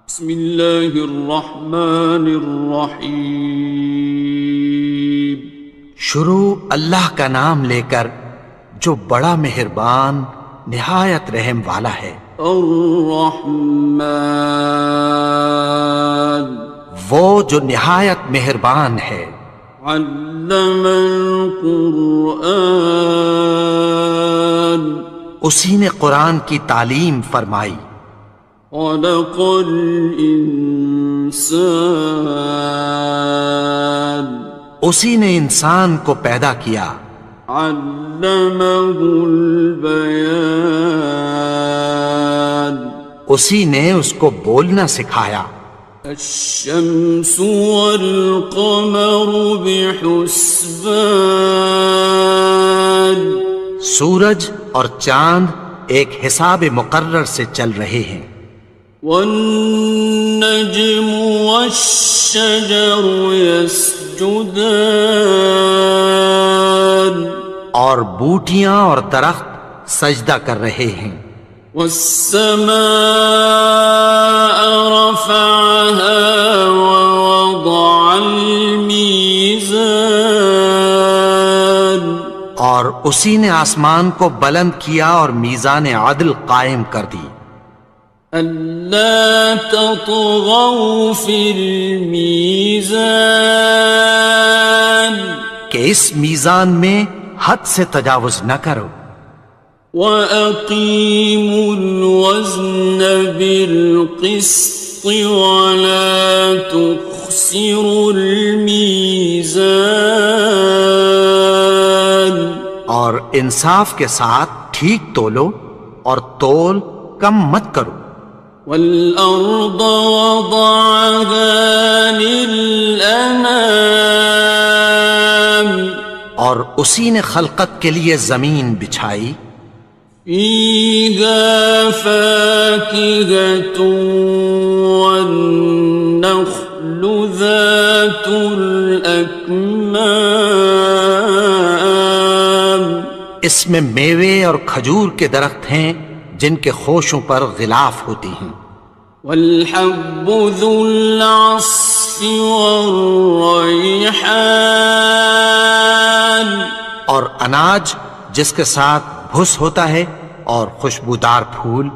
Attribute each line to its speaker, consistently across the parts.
Speaker 1: بسم اللہ الرحمن الرحیم۔
Speaker 2: شروع اللہ کا نام لے کر جو بڑا مہربان نہایت رحم والا ہے۔
Speaker 1: الرحمن،
Speaker 2: وہ جو نہایت مہربان ہے۔
Speaker 1: علم القرآن،
Speaker 2: اسی نے قرآن کی تعلیم فرمائی۔
Speaker 1: خلق الانسان،
Speaker 2: اسی نے انسان کو پیدا کیا۔
Speaker 1: علمہ البیان،
Speaker 2: اسی نے اس کو بولنا سکھایا۔
Speaker 1: الشمس والقمر بحسبان،
Speaker 2: سورج اور چاند ایک حساب مقرر سے چل رہے ہیں۔
Speaker 1: والنجم والشجر يسجدان،
Speaker 2: اور بوٹیاں اور درخت سجدہ کر رہے ہیں۔
Speaker 1: والسماء رفعها ووضع الميزان،
Speaker 2: اور اسی نے آسمان کو بلند کیا اور میزان عدل قائم کر دی۔
Speaker 1: ألا تطغوا في الميزان،
Speaker 2: کہ اس میزان میں حد سے تجاوز نہ کرو۔
Speaker 1: وَأَقِيمُوا الْوَزْنَ بِالْقِسْطِ وَلَا تُخْسِرُوا الْمِيزَانَ،
Speaker 2: اور انصاف کے ساتھ ٹھیک تولو اور تول کم مت کرو۔
Speaker 1: وَالْأَرْضَ وَضَعَهَا لِلْأَنَامِ،
Speaker 2: اور اسی نے خلقت کے لیے زمین بچھائی۔
Speaker 1: فِيهَا فَاكِهَةٌ وَالنَّخْلُ ذَاتُ الْأَكْمَامِ،
Speaker 2: اس میں میوے اور کھجور کے درخت ہیں جن کے خوشوں پر غلاف ہوتی ہیں۔
Speaker 1: وَالْحَبُّ ذُو الْعَصْفِ وَالرَّيْحَانِ،
Speaker 2: اور اناج جس کے ساتھ بھس ہوتا ہے اور خوشبودار پھول۔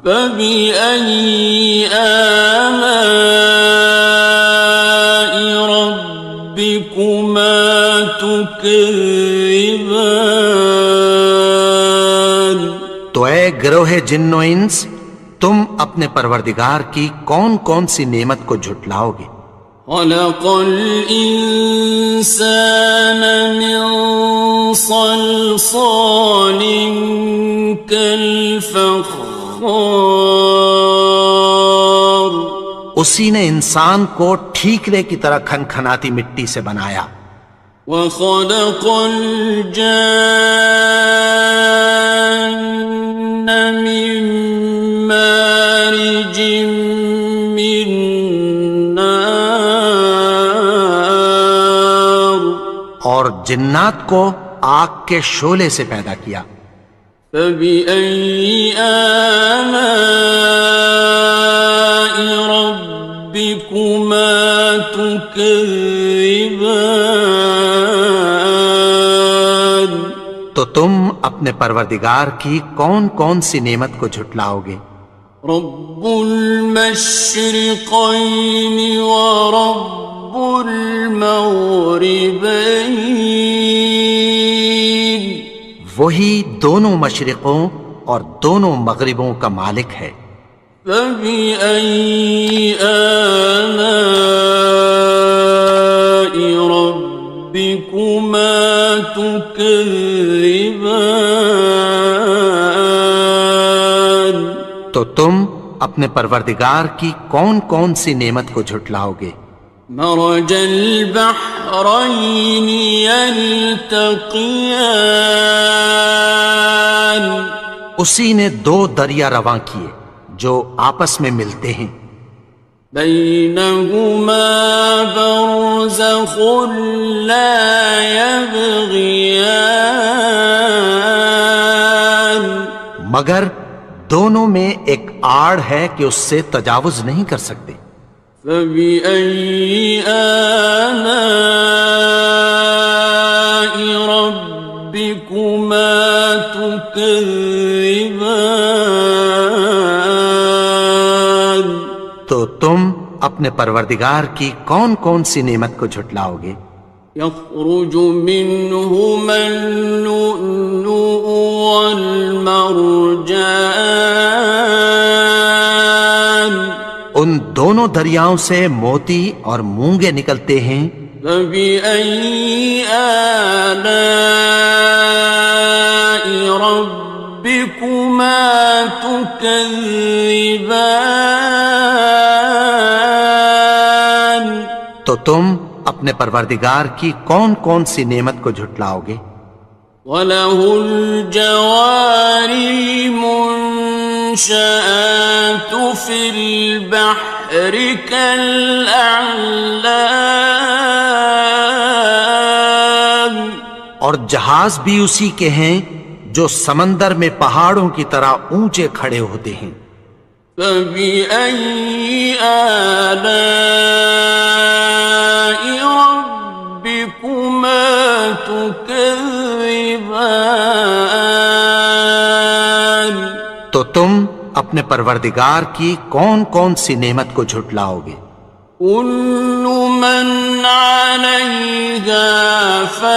Speaker 1: فَبِأَيِّ آلَاءِ رَبِّكُمَا تُكَذِّبَانِ،
Speaker 2: تو اے گروہ جن و انس، تم اپنے پروردگار کی کون کون سی نعمت کو جھٹلاؤ گے؟
Speaker 1: خَلَقَ الْإِنسَانَ مِنْ صَلْصَالٍ كَالْفَخَّارِ،
Speaker 2: اسی نے انسان کو ٹھیکرے کی طرح کھنکھناتی مٹی سے بنایا۔
Speaker 1: وَخَلَقَ الْجَانَّ مِن مَّارِجٍ مِّن نَّارٍ،
Speaker 2: اور جنات کو آگ کے شعلے سے پیدا کیا۔
Speaker 1: فَبِأَيِّ آلَاءِ رَبِّكُمَا تُكَذِّبَانِ،
Speaker 2: تو تم اپنے پروردگار کی کون کون سی نعمت کو جھٹلاؤ گے؟
Speaker 1: رب المشرقین ورب المغربین،
Speaker 2: وہی دونوں مشرقوں اور دونوں مغربوں کا مالک ہے۔
Speaker 1: فَبِأَيِّ آلَاءِ رَبِّكُمَا تُكَذِّبَانِ،
Speaker 2: تو تم اپنے پروردگار کی کون کون سی نعمت کو جھٹلاؤ گے؟
Speaker 1: مرج البحرین یلتقیان،
Speaker 2: اسی نے دو دریا رواں کیے جو آپس میں ملتے ہیں۔
Speaker 1: بینہما برزخ لا یبغیان،
Speaker 2: مگر دونوں میں ایک آڑ ہے کہ اس سے تجاوز نہیں کر سکتے۔
Speaker 1: فَبِأَيِّ آلَاءِ رَبِّكُمَا تُكَذِّبَانِ؟
Speaker 2: تو تم اپنے پروردگار کی کون کون سی نعمت کو جھٹلاؤ گے؟
Speaker 1: يَخْرُجُ مِنْهُمَا اللُّؤْلُؤُ وَالْمَرْجَانُ،
Speaker 2: ان دونوں دریاؤں سے موتی اور مونگے نکلتے ہیں۔
Speaker 1: فَبِأَيِّ آلَاءِ رَبِّكُمَا تُكَذِّبَانِ؟
Speaker 2: تو تم اپنے پروردگار کی کون کون سی نعمت کو جھٹلاؤ گے؟
Speaker 1: وَلَهُ الْجَوَارِ الْمُنشَآتُ فِي الْبَحْرِ كَالْأَعْلَامِ،
Speaker 2: اور جہاز بھی اسی کے ہیں جو سمندر میں پہاڑوں کی طرح اونچے کھڑے ہوتے ہیں۔
Speaker 1: فَبِأَيِّ آلَاءِ رَبِّكُمَا تُكَذِّبَانِ؟
Speaker 2: تو تم اپنے پروردگار کی کون کون سی نعمت کو جھٹلاؤ گے؟
Speaker 1: كُلُّ مَنْ عَلَيْهَا فَانٍ،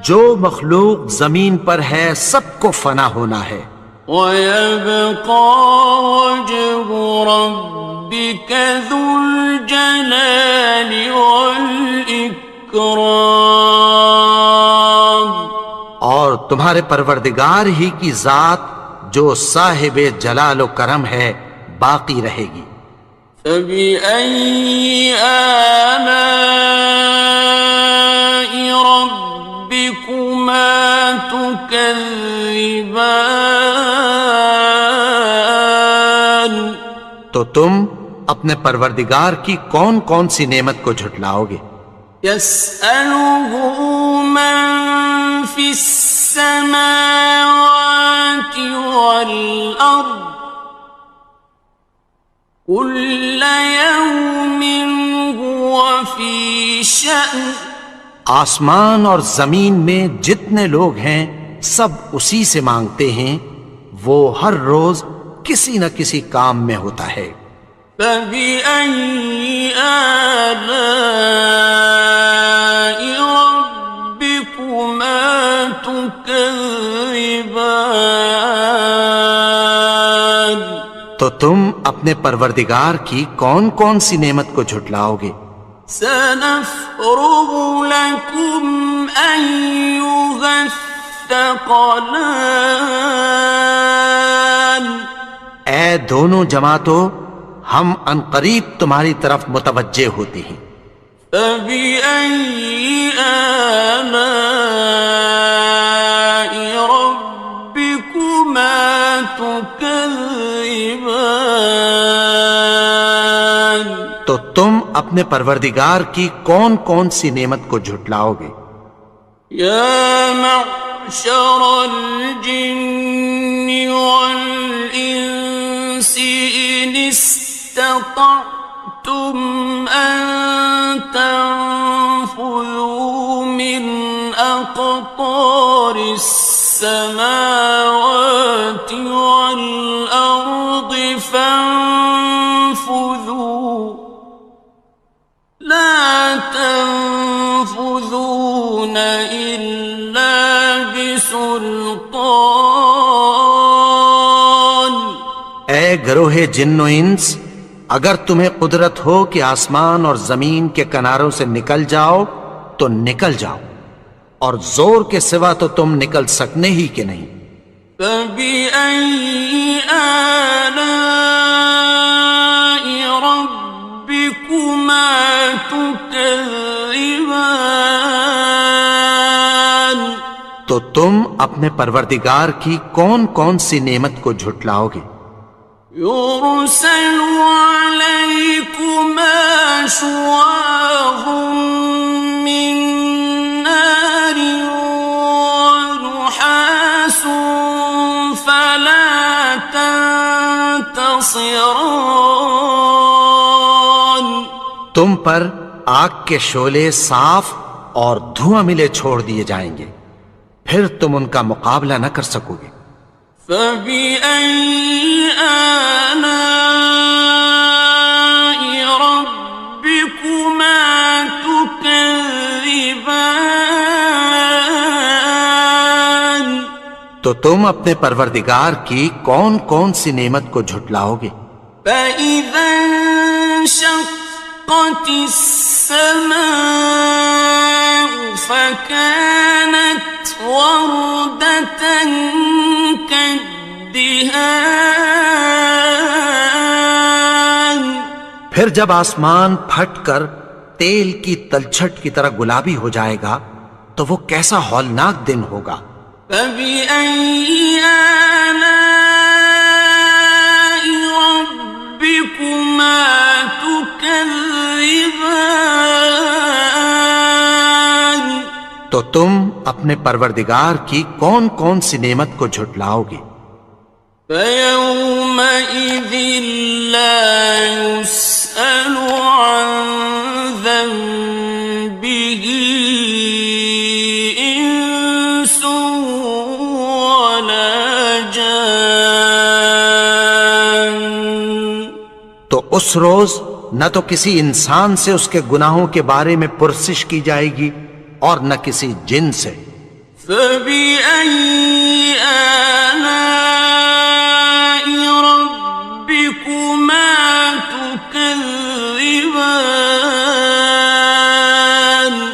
Speaker 2: جو مخلوق زمین پر ہے سب کو فنا ہونا ہے۔
Speaker 1: وَيَبْقَى وَجْهُ رَبِّكَ ذُو الْجَلَالِ وَالْإِكْرَامِ،
Speaker 2: اور تمہارے پروردگار ہی کی ذات جو صاحب جلال و کرم ہے باقی رہے گی۔
Speaker 1: فَبِأَيِّ آلَاءِ رَبِّكُمَا تُكَذِّبَانِ؟
Speaker 2: تو تم اپنے پروردگار کی کون کون سی نعمت کو جھٹلاؤ گے؟
Speaker 1: يَسْأَلُهُ مَن فِي السَّمَاوَاتِ وَالْأَرْضِ كُلَّ يَوْمٍ هُوَ فِي شَأْنٍ،
Speaker 2: آسمان اور زمین میں جتنے لوگ ہیں سب اسی سے مانگتے ہیں، وہ ہر روز کسی نہ کسی کام میں ہوتا ہے۔
Speaker 1: فَبِأَيِّ آلَاءِ رَبِّكُمَا تُكَذِّبَانِ؟
Speaker 2: تو تم اپنے پروردگار کی کون کون سی نعمت کو جھٹلاؤ گے؟
Speaker 1: سَنَفْرُغُ لَكُمْ أَيُّهَ الثَّقَلَانِ،
Speaker 2: اے دونوں جماعتوں، ہم عنقریب تمہاری طرف متوجہ ہوتے ہیں۔
Speaker 1: فَبِأَيِّ آلَاءِ رَبِّكُمَا تُكَذِّبَانِ؟
Speaker 2: تو تم اپنے پروردگار کی کون کون سی نعمت کو جھٹلاؤ گے؟
Speaker 1: يَا مَعْشَرَ الْجِنِّ وَالْإِنسِ إِنِ اسْتَطَعْتُمْ أَن تَنفُذُوا مِنْ أَقْطَارِ السَّمَاوَاتِ وَالْأَرْضِ فَانفُذُوا لَا تَنفُذُونَ إِلَّا بِسُلْطَانٍ۔
Speaker 2: اے گروہ جن و انس، اگر تمہیں قدرت ہو کہ آسمان اور زمین کے کناروں سے نکل جاؤ تو نکل جاؤ، اور زور کے سوا تو تم نکل سکنے ہی کہ نہیں۔
Speaker 1: فَبِأَيِّ آلَاءِ رَبِّكُمَا تُكَذِّبَانِ؟
Speaker 2: تو تم اپنے پروردگار کی کون کون سی نعمت کو جھٹلاؤ گے؟
Speaker 1: يُرْسَلُ عَلَيْكُمَا شُوَاظٌ مِّن نَّارٍ وَنُحَاسٌ ينتصران.
Speaker 2: تم پر آگ کے شعلے صاف اور دھواں ملے چھوڑ دیے جائیں گے، پھر تم ان کا مقابلہ نہ کر سکو گے۔
Speaker 1: فبأي آلاء ربكما تكذبان.
Speaker 2: تو تم اپنے پروردگار کی کون کون سی نعمت کو جھٹلاؤ گے؟
Speaker 1: فإذا انشقت السماء فكانت وردة كالدهان.
Speaker 2: پھر جب آسمان پھٹ کر تیل کی تلچھٹ کی طرح گلابی ہو جائے گا تو وہ کیسا ہولناک دن ہوگا۔
Speaker 1: فبأي آلاء ربكما تكذبان.
Speaker 2: تو تم اپنے پروردگار کی کون کون سی نعمت کو جھٹلاؤ گے؟
Speaker 1: فيومئذ لا يسأل عن ذنبه إنس ولا جان.
Speaker 2: تو اس روز نہ تو کسی انسان سے اس کے گناہوں کے بارے میں پرسش کی جائے گی اور نہ کسی جن سے۔
Speaker 1: فبأي آلاء ربكما تكذبان.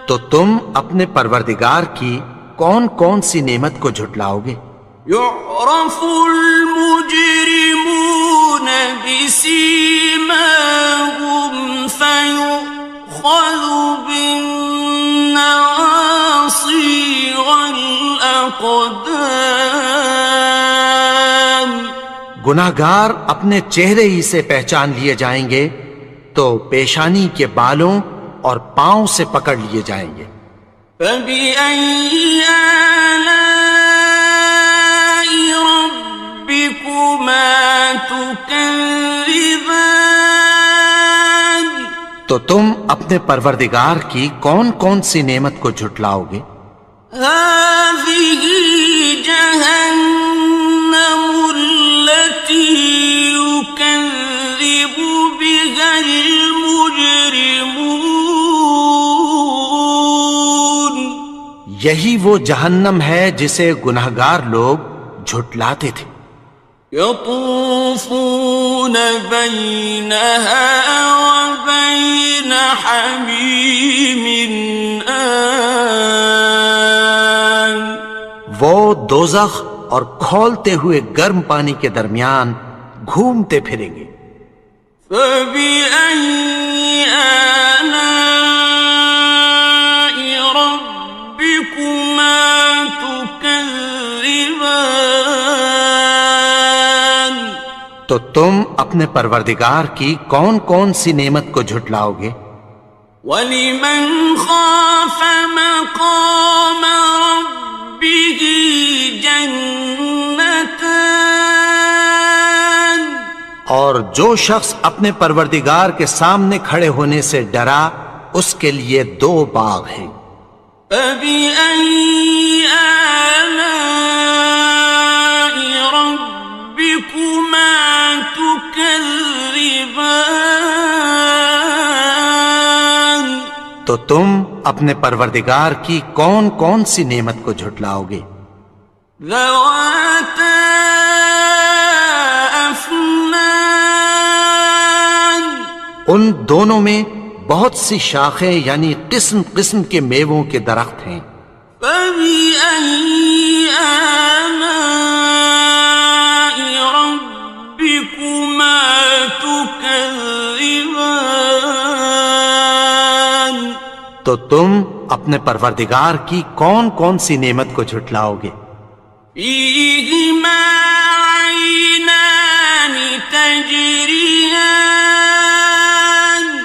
Speaker 2: تو تم اپنے پروردگار کی کون کون سی نعمت کو جھٹلاؤ گے؟
Speaker 1: يعرف المجرمون بسيماهم فيؤخذ بالنواصي والأقدام.
Speaker 2: گناہگار اپنے چہرے ہی سے پہچان لیے جائیں گے تو پیشانی کے بالوں اور پاؤں سے پکڑ لیے جائیں گے۔
Speaker 1: فبأي آلاء ربكما تكذبان.
Speaker 2: تو تم اپنے پروردگار کی کون کون سی نعمت کو جھٹلاؤ گے؟
Speaker 1: هذه جهنم التي يكذب بها المجرمون.
Speaker 2: یہی وہ جہنم ہے جسے گناہگار لوگ جھٹلاتے تھے۔
Speaker 1: يطوفون بينها وبين حميم آن.
Speaker 2: وہ دوزخ اور کھولتے ہوئے گرم پانی کے درمیان گھومتے پھریں گے۔
Speaker 1: فبأي آلاء ربكما تكذبان.
Speaker 2: تو تم اپنے پروردگار کی کون کون سی نعمت کو جھٹلاؤ گے؟
Speaker 1: وَلِمَنْ خَافَ مَقَامَ رَبِّهِ جَنَّتَانِ.
Speaker 2: اور جو شخص اپنے پروردگار کے سامنے کھڑے ہونے سے ڈرا اس کے لیے دو باغ ہیں۔
Speaker 1: فَبِأَيِّ آلَاءِ رَبِّكُمَا تُكَذِّبَانِ.
Speaker 2: تو تم اپنے پروردگار کی کون کون سی نعمت کو جھٹلاؤ گے؟
Speaker 1: ذَوَاتَا أَفْنَانٍ.
Speaker 2: ان دونوں میں بہت سی شاخیں یعنی قسم قسم کے میووں کے درخت ہیں۔
Speaker 1: فَبِأَيِّ آلَاءِ رَبِّكُمَا تُكَذِّبَانِ.
Speaker 2: تو تم اپنے پروردگار کی کون کون سی نعمت کو جھٹلاؤ گے؟
Speaker 1: فِيهِمَا عَيْنَانِ تَجْرِيَانِ.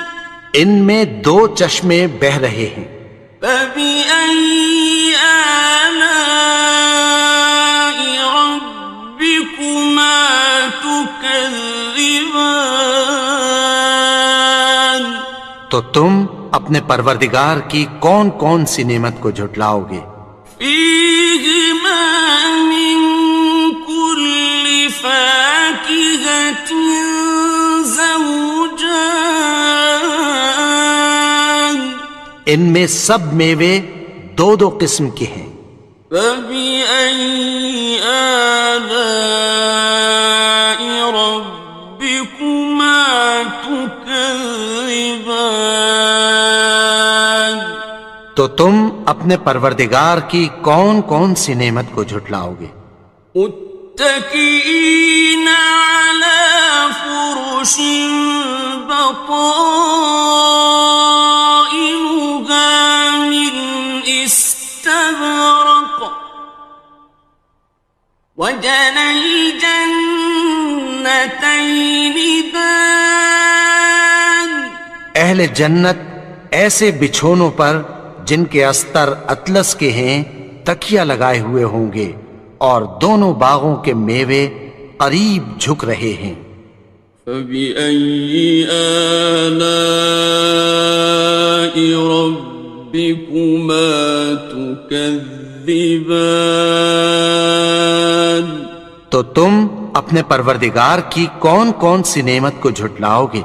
Speaker 2: ان میں دو چشمے بہہ رہے ہیں۔
Speaker 1: فَبِأَيِّ آلَاءِ رَبِّكُمَا تُكَذِّبَانِ. تكذبان
Speaker 2: تو تم اپنے پروردگار کی کون کون سی نعمت کو جھٹلاؤ گے؟
Speaker 1: فيهما من كل فاكهة زوجان
Speaker 2: ان میں سب میوے دو دو قسم کے ہیں۔
Speaker 1: فبأي آلاء ربكما تكذبان
Speaker 2: تو تم اپنے پروردگار کی کون کون سی نعمت کو جھٹلاؤ گے؟
Speaker 1: متكئين على فرش بطائنها من استبرق وجنى الجنتين دان
Speaker 2: اہل جنت ایسے بچھونوں پر جن کے استر اطلس کے ہیں تکیہ لگائے ہوئے ہوں گے، اور دونوں باغوں کے میوے قریب جھک رہے ہیں۔
Speaker 1: فبأي آلاء ربكما تكذبان
Speaker 2: تو تم اپنے پروردگار کی کون کون سی نعمت کو جھٹلاؤ گے؟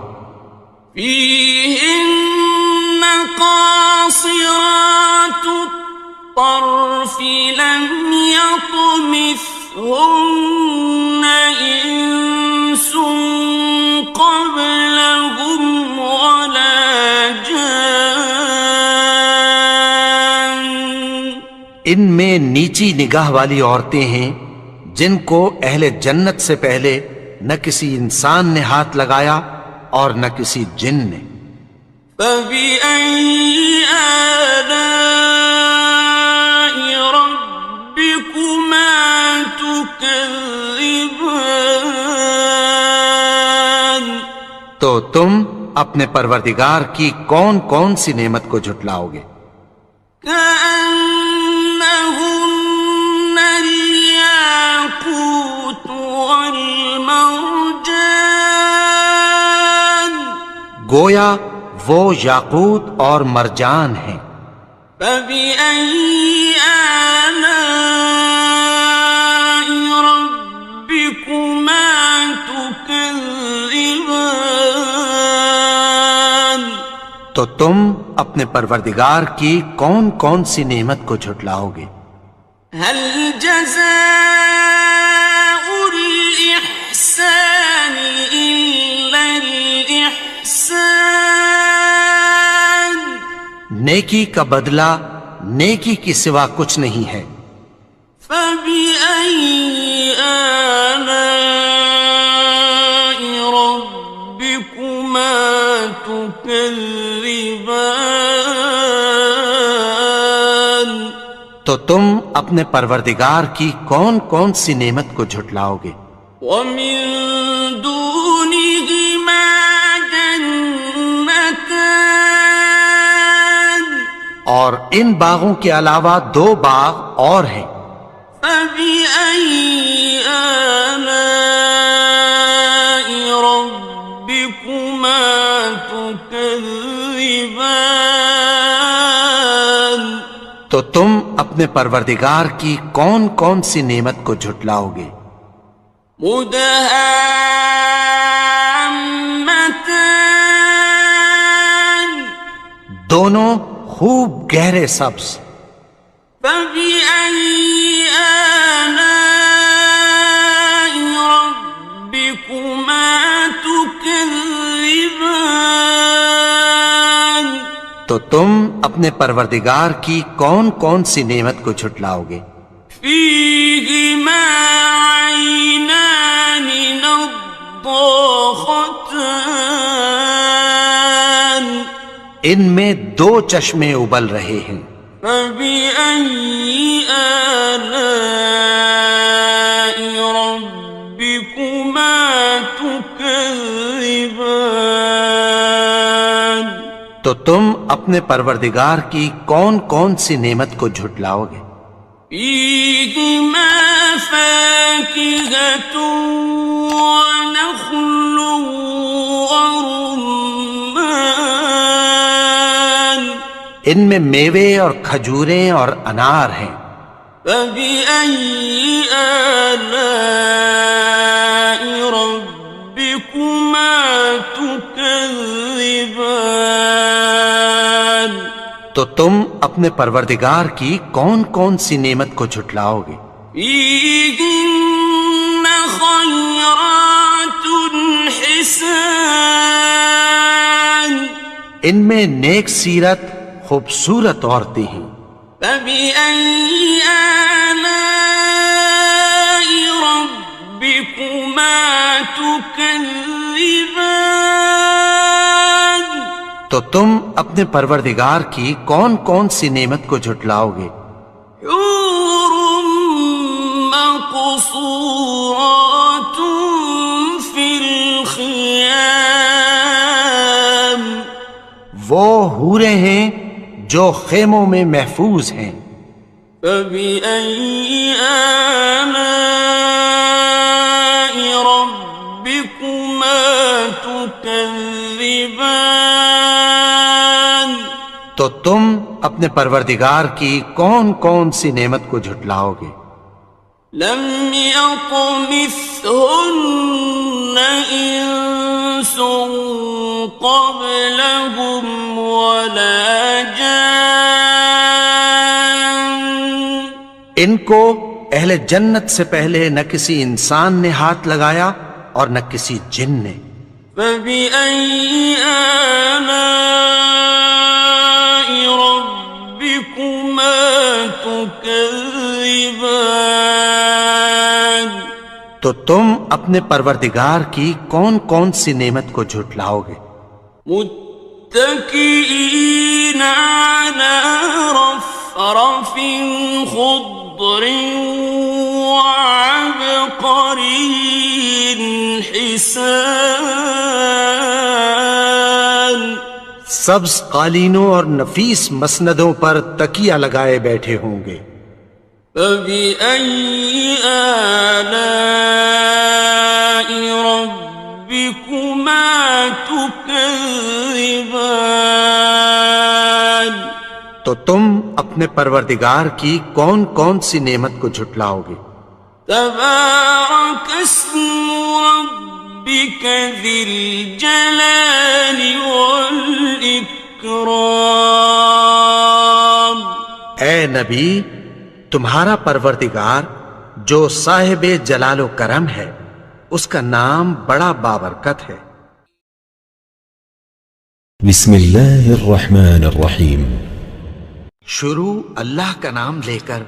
Speaker 1: فيهن قاصرات الطرف لم يطمثهن إنس قبلهم ولا جان
Speaker 2: ان میں نیچی نگاہ والی عورتیں ہیں جن کو اہل جنت سے پہلے نہ کسی انسان نے ہاتھ لگایا اور نہ کسی جن نے۔
Speaker 1: فبأي آلاء ربكما تكذبان
Speaker 2: تو تم اپنے پروردگار کی کون کون سی نعمت کو جھٹلاؤ گے؟
Speaker 1: كأنهن الياقوت والمرجان
Speaker 2: گویا وہ یاقوت اور مرجان ہیں۔
Speaker 1: فبأي آلاء ربكما تكذبان
Speaker 2: تو تم اپنے پروردگار کی کون کون سی نعمت کو جھٹلاؤ گے؟
Speaker 1: هل جزاء الإحسان إلا الإحسان
Speaker 2: نیکی کا بدلہ نیکی کی سوا کچھ نہیں ہے۔
Speaker 1: فبأي آلاء ربكما تكذبان
Speaker 2: تو تم اپنے پروردگار کی کون کون سی نعمت کو جھٹلاؤ گے؟
Speaker 1: ومن دونهما جنتان
Speaker 2: اور ان باغوں کے علاوہ دو باغ اور ہیں۔
Speaker 1: فبأي آلاء ربكما تكذبان
Speaker 2: تو تم اپنے پروردگار کی کون کون سی نعمت کو جھٹلاؤ گے؟
Speaker 1: مدهامتان
Speaker 2: دونوں خوب گہرے سبز۔
Speaker 1: فبأي آلاء ربكما تكذبان
Speaker 2: تو تم اپنے پروردگار کی کون کون سی نعمت کو جھٹلاؤ گے؟
Speaker 1: فيهما عينان نضاختان
Speaker 2: ان میں دو چشمے ابل رہے ہیں۔
Speaker 1: فبأي آلاء ربكما تكذبان
Speaker 2: تو تم اپنے پروردگار کی کون کون سی نعمت کو جھٹلاؤ گے؟
Speaker 1: فيهما فاكهة ونخل ورمان
Speaker 2: ان میں میوے اور کھجوریں اور انار ہیں.
Speaker 1: فبأي آلاء ربكما تكذبان
Speaker 2: تو تم اپنے پروردگار کی کون کون سی نعمت کو جھٹلاؤ گے؟
Speaker 1: فيهن خيرات حسان
Speaker 2: ان میں نیک سیرت خوبصورت عورتیں ہیں.
Speaker 1: فبأي آلاء ربكما تكذبان
Speaker 2: تو تم اپنے پروردگار کی کون کون سی نعمت کو جھٹلاؤ گے؟
Speaker 1: حور مقصورات في الخيام
Speaker 2: وہ حوریں ہیں جو خیموں میں محفوظ ہیں.
Speaker 1: فبأي آلاء ربكما تكذبان
Speaker 2: تو تم اپنے پروردگار کی کون کون سی نعمت کو جھٹلاؤ گے؟
Speaker 1: لم يطمثهن إنس قبلهم ولا جان
Speaker 2: ان کو اہل جنت سے پہلے نہ کسی انسان نے ہاتھ لگایا اور نہ کسی جن نے.
Speaker 1: فبأي آلاء ربكما تكذبان
Speaker 2: تو تم اپنے پروردگار کی کون کون سی نعمت کو جھٹلاؤ گے؟
Speaker 1: متكئين على رفرف خضر وعبقري حسان
Speaker 2: سبز قالینوں اور نفیس مسندوں پر تکیہ لگائے بیٹھے ہوں گے.
Speaker 1: فبأي آلاء ربكما تكذبان
Speaker 2: تو تم اپنے پروردگار کی کون کون سی نعمت کو جھٹلاؤ گے؟
Speaker 1: تبارك اسم ربك ذي الجلال والإكرام
Speaker 2: اے نبی، تمہارا پروردگار جو صاحب جلال و کرم ہے اس کا نام بڑا بابرکت ہے.
Speaker 3: بسم اللہ الرحمن الرحیم.
Speaker 2: شروع اللہ کا نام لے کر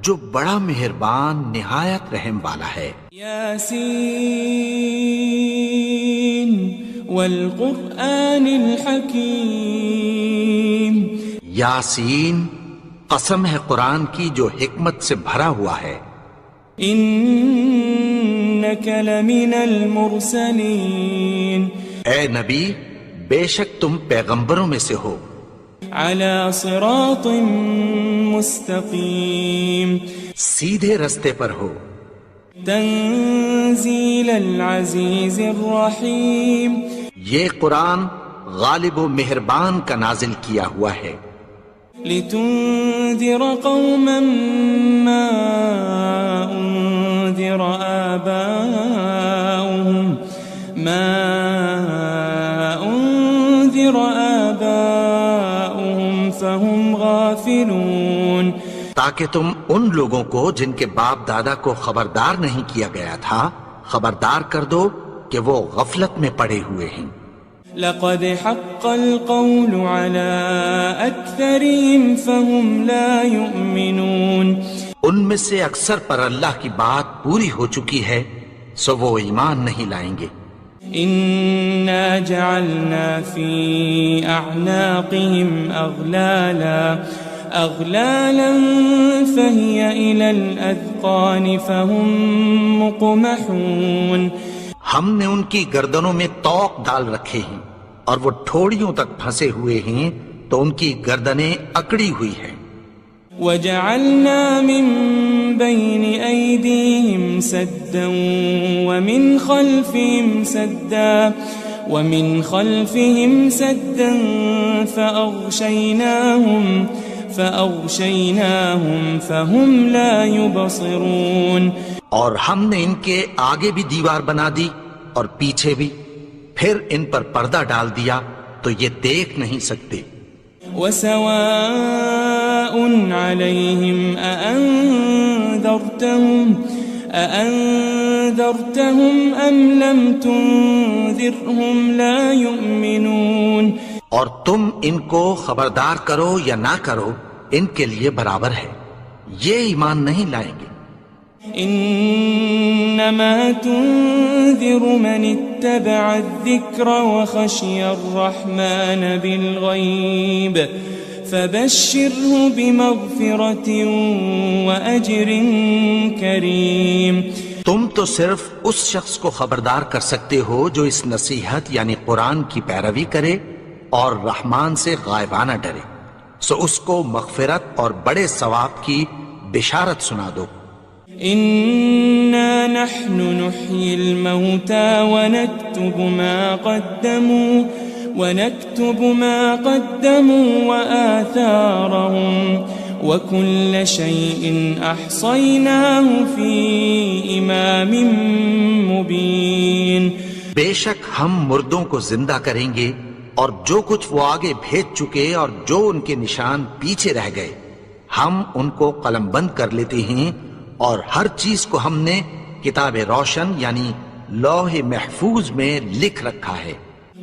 Speaker 2: جو بڑا مہربان نہایت رحم والا ہے.
Speaker 4: یاسین والقرآن الحکیم.
Speaker 2: یاسین، قسم ہے قرآن کی جو حکمت سے بھرا ہوا ہے.
Speaker 4: انک لمن المرسلین.
Speaker 2: اے نبی، بے شک تم پیغمبروں میں سے ہو.
Speaker 4: علی صراط مستقیم.
Speaker 2: سیدھے رستے پر ہو.
Speaker 4: تنزیل العزیز الرحیم.
Speaker 2: یہ قرآن غالب و مہربان کا نازل کیا ہوا ہے.
Speaker 4: لتنذر قوما ما انذر آباؤهم فهم غافلون.
Speaker 2: تاکہ تم ان لوگوں کو جن کے باپ دادا کو خبردار نہیں کیا گیا تھا خبردار کر دو کہ وہ غفلت میں پڑے ہوئے ہیں.
Speaker 4: لقد حق القول على أكثرهم فهم لا يؤمنون.
Speaker 2: ان میں سے اکثر پر اللہ کی بات پوری ہو چکی ہے سو وہ ایمان نہیں لائیں گے.
Speaker 4: إنا جعلنا في أعناقهم أغلالا فهي إلى الأذقان فهم مقمحون.
Speaker 2: ہم نے ان کی گردنوں میں طوق ڈال رکھے ہیں اور وہ ٹھوڑیوں تک پھنسے ہوئے ہیں تو ان کی گردنیں اکڑی ہوئی ہیں.
Speaker 4: وجعلنا من بين أيديهم سدا ومن خلفهم سدا فأغشيناهم فهم لا يبصرون.
Speaker 2: اور ہم نے ان کے آگے بھی دیوار بنا دی اور پیچھے بھی، پھر ان پر پردہ ڈال دیا تو یہ دیکھ نہیں سکتے.
Speaker 4: وسواء عليهم أأنذرتهم أم لم تنذرهم لا يؤمنون.
Speaker 2: اور تم ان کو خبردار کرو یا نہ کرو ان کے لیے برابر ہے، یہ ایمان نہیں لائیں گے.
Speaker 4: انما تنذر من اتبع الذکر وخشی الرحمن بالغیب فبشره بمغفرة وأجر کریم.
Speaker 2: تم تو صرف اس شخص کو خبردار کر سکتے ہو جو اس نصیحت یعنی قرآن کی پیروی کرے اور رحمان سے غائبانہ ڈرے، سو اس کو مغفرت اور بڑے ثواب کی بشارت سنا دو.
Speaker 4: إنا نحن نحيي الموتى ونكتب ما قدموا وآثارهم وكل شيء أحصيناه في إمام مبين.
Speaker 2: بے شک ہم مردوں کو زندہ کریں گے اور جو کچھ وہ آگے بھیج چکے اور جو ان کے نشان پیچھے رہ گئے ہم ان کو قلم بند کر لیتے ہیں، اور ہر چیز کو ہم نے کتاب روشن یعنی لوح محفوظ میں لکھ رکھا ہے.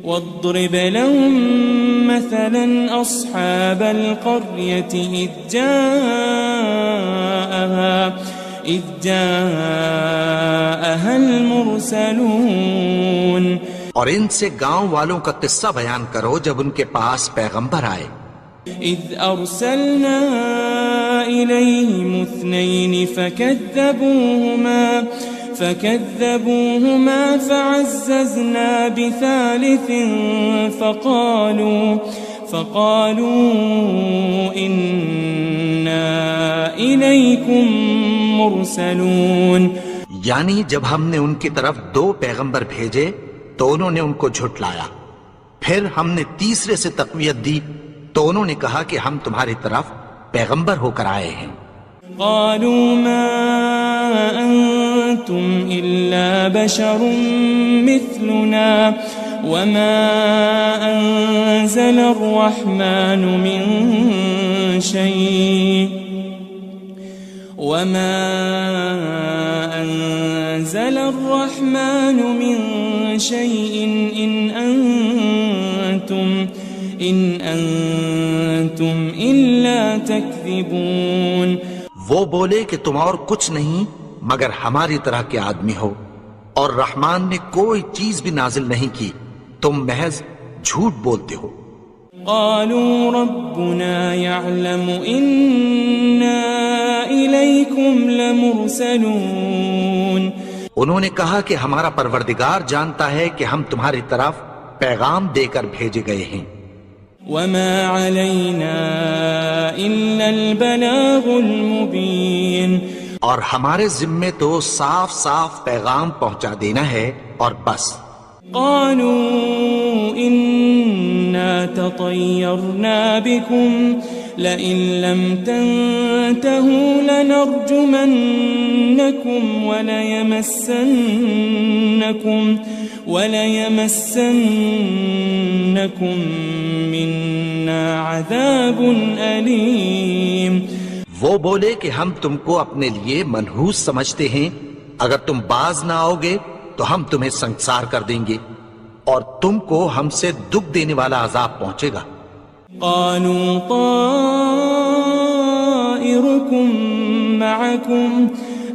Speaker 4: واضرب لهم مثلا أصحاب القرية إذ جاءها المرسلون.
Speaker 2: اور ان سے گاؤں والوں کا قصہ بیان کرو جب ان کے پاس پیغمبر آئے.
Speaker 4: إذ أرسلنا إليهم 2 فكذبوهما فعززنا بثالث فقالوا إنا إليكم مرسلون.
Speaker 2: یعنی جب ہم نے ان کی طرف 2 پیغمبر بھیجے تو انہوں نے ان کو جھٹلایا، پھر ہم نے تیسرے سے تقویت دی تو انہوں نے کہا کہ ہم تمہاری طرف پیغمبر ہو کر آئے ہیں.
Speaker 4: قالوا ما أنتم إلا بشر مثلنا وما أنزل الرحمن من شيء إن أنتم إلا تكذبون.
Speaker 2: وہ بولے کہ تم اور کچھ نہیں مگر ہماری طرح کے آدمی ہو، اور رحمان نے کوئی چیز بھی نازل نہیں کی، تم محض جھوٹ بولتے ہو.
Speaker 4: قالوا ربنا يعلم إنا إليكم لمرسلون.
Speaker 2: انہوں نے کہا کہ ہمارا پروردگار جانتا ہے کہ ہم تمہاری طرف پیغام دے کر بھیجے گئے ہیں.
Speaker 4: وما علينا إلا البلاغ المبين.
Speaker 2: اور ہمارے ذمے تو صاف صاف پیغام پہنچا دینا ہے اور بس.
Speaker 4: قالوا إنا تطيرنا بكم لئن لم تنتهوا لنرجمنكم وليمسنكم منا عذاب أليم.
Speaker 2: وہ بولے کہ ہم تم کو اپنے لیے منحوس سمجھتے ہیں، اگر تم باز نہ آؤ گے تو ہم تمہیں سنسار کر دیں گے اور تم کو ہم سے دکھ دینے والا عذاب پہنچے گا.
Speaker 4: قالوا طائركم معكم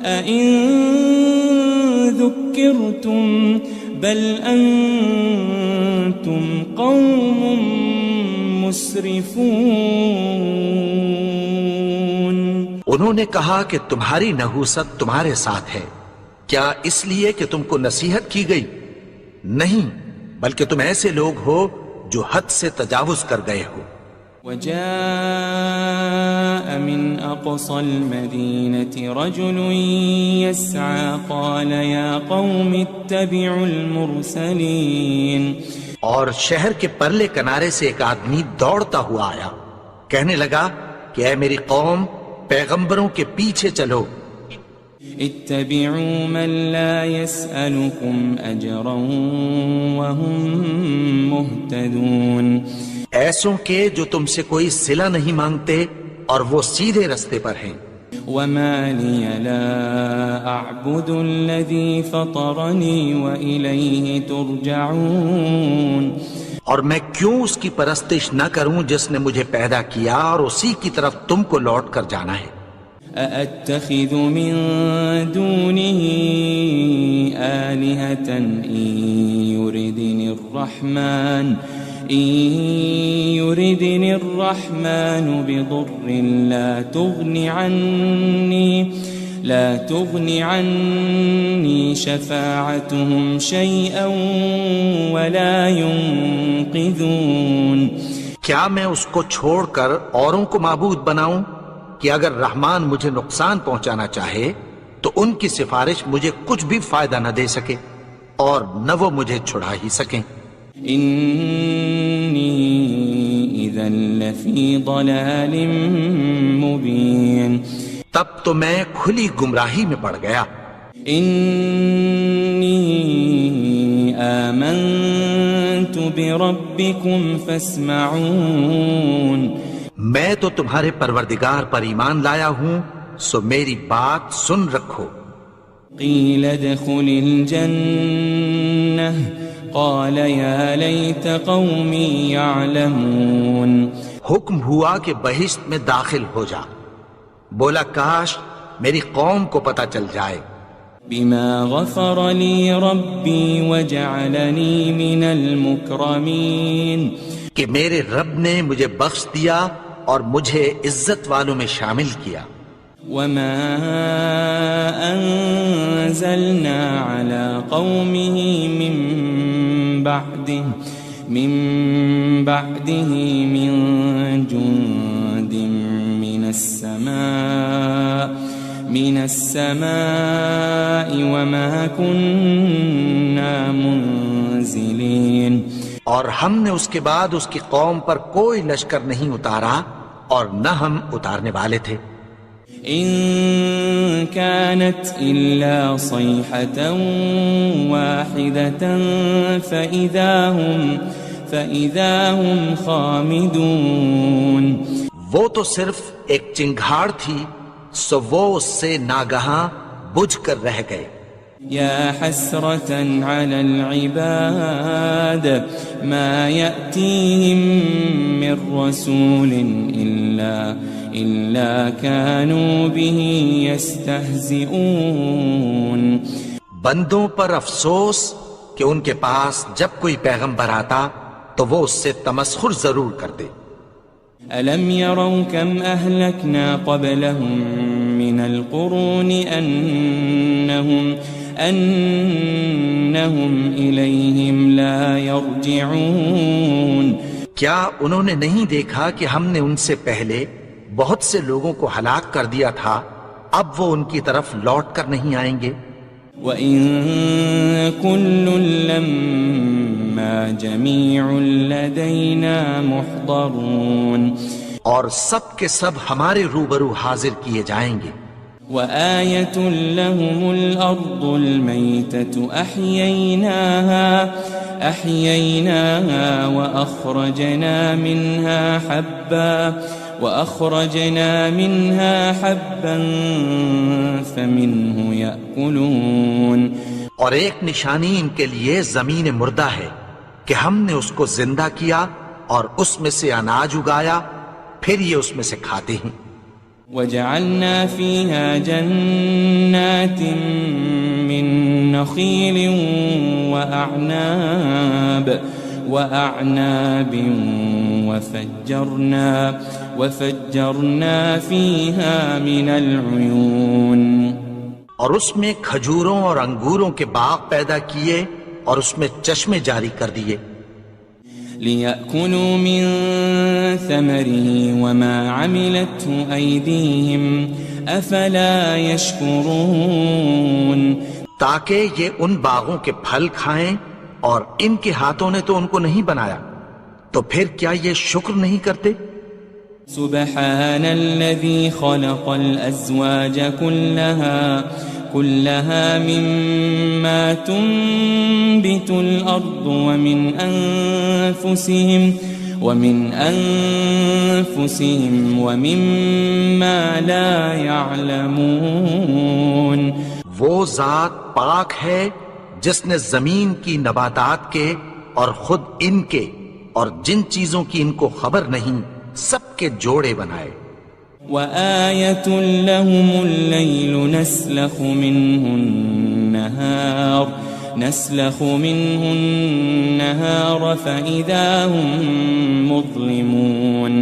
Speaker 4: أئن ذكرتم بل أنتم قوم مسرفون.
Speaker 2: انہوں نے کہا کہ تمہاری نحوست تمہارے ساتھ ہے، کیا اس لیے کہ تم کو نصیحت کی گئی؟ نہیں، بلکہ تم ایسے لوگ ہو جو حد سے تجاوز کر گئے ہو.
Speaker 4: وجاء من أقصى المدينة رجل يسعى قال يا قوم اتبعوا المرسلين.
Speaker 2: اور شہر کے پرلے کنارے سے ایک آدمی دوڑتا ہوا آیا، کہنے لگا کہ اے میری قوم، پیغمبروں کے پیچھے چلو.
Speaker 4: اتبعوا من لا يسألكم أجرا وهم مهتدون.
Speaker 2: ایسوں کے جو تم سے کوئی صلہ نہیں مانگتے اور وہ سیدھے رستے پر ہیں.
Speaker 4: وما لي لا أعبد الذي فطرني وإليه ترجعون.
Speaker 2: اور میں کیوں اس کی پرستش نہ کروں جس نے مجھے پیدا کیا اور اسی کی طرف تم کو لوٹ کر جانا ہے.
Speaker 4: أأتخذ من دونه آلهة إن يردني الرحمن بضر لا تغن عني شفاعتهم شيئا ولا ينقذون.
Speaker 2: کیا میں اس کو چھوڑ کر اوروں کو معبود بناؤں کہ اگر رحمان مجھے نقصان پہنچانا چاہے تو ان کی سفارش مجھے کچھ بھی فائدہ نہ دے سکے اور نہ وہ مجھے چھڑا ہی سکیں.
Speaker 4: إني إذا لفي ضلال مبين.
Speaker 2: تب تو میں کھلی گمراہی میں پڑ گیا.
Speaker 4: إني آمنت بربكم فاسمعون.
Speaker 2: میں تو تمہارے پروردگار پر ایمان لایا ہوں، سو میری بات سن رکھو.
Speaker 4: قيل ادخل الجنة قال يا ليت قومي يعلمون.
Speaker 2: حکم ہوا کہ بہشت میں داخل ہو جا. بولا کاش میری قوم کو پتہ چل جائے.
Speaker 4: بما غفر لي ربي وجعلني من المكرمين.
Speaker 2: کہ میرے رب نے مجھے بخش دیا اور مجھے عزت والوں میں شامل کیا.
Speaker 4: وما أنزلنا على قومه من بعده من جند من السماء وما كنا منزلين.
Speaker 2: اور ہم نے اس کے بعد اس کی قوم پر کوئی لشکر نہیں اتارا اور نہ ہم اتارنے والے تھے.
Speaker 4: إن كانت إلا صيحة واحدة فإذا هم خامدون.
Speaker 2: وہ تو صرف ایک چنگھاڑ تھی، سو وہ اس سے ناگہاں بجھ کر رہ گئے.
Speaker 4: يا حسرة على العباد ما يأتيهم من رسول إلا كانوا به يستهزئون.
Speaker 2: بندوں پر افسوس کہ ان کے پاس جب کوئی پیغمبر آتا تو وہ اس سے تمسخر ضرور کرتے.
Speaker 4: ألم يروا كم أهلكنا قبلهم من القرون أنهم إليهم لا يرجعون.
Speaker 2: کیا انہوں نے نہیں دیکھا کہ ہم نے ان سے پہلے بہت سے لوگوں کو ہلاک کر دیا تھا، اب وہ ان کی طرف لوٹ کر نہیں آئیں گے.
Speaker 4: وَإِن كُلٌّ لَمَّا جَمِيعٌ لَدَيْنَا مُحْضَرُونَ.
Speaker 2: اور سب کے سب ہمارے روبرو حاضر کیے جائیں گے.
Speaker 4: وآية لهم الأرض الميتة أحييناها وأخرجنا منها حبا فمنه يأكلون.
Speaker 2: اور ایک نشانی ان کے لیے زمین مردہ ہے کہ ہم نے اس کو زندہ کیا اور اس میں سے اناج اگایا، پھر یہ اس میں سے کھاتے ہیں.
Speaker 4: وجعلنا فيها جنات من نخيل وأعناب وفجرنا فيها من العيون.
Speaker 2: اور اس میں کھجوروں اور انگوروں کے باغ پیدا کیے اور اس میں چشمے جاری کر دیے.
Speaker 4: لِيَأْكُلُوا مِن ثَمَرِهِ وَمَا عَمِلَتْهُ أَيْدِيهِمْ أَفَلَا يَشْكُرُونَ،
Speaker 2: تاکہ یہ ان باغوں کے پھل کھائیں اور ان کے ہاتھوں نے تو ان کو نہیں بنایا، تو پھر کیا یہ شکر نہیں کرتے؟
Speaker 4: سبحان الذي خلق الأزواج كلها مما تنبت الأرض ومن أنفسهم ومما لا يعلمون۔
Speaker 2: وہ ذات پاک ہے جس نے زمین کی نباتات کے اور خود ان کے اور جن چیزوں کی ان کو خبر نہیں سب کے جوڑے بنائے۔
Speaker 4: وَآيَةٌ لَهُمُ اللَّيْلُ نَسْلَخُ مِنْهُ النَّهَارَ فَإِذَا هُمْ مُظْلِمُونَ،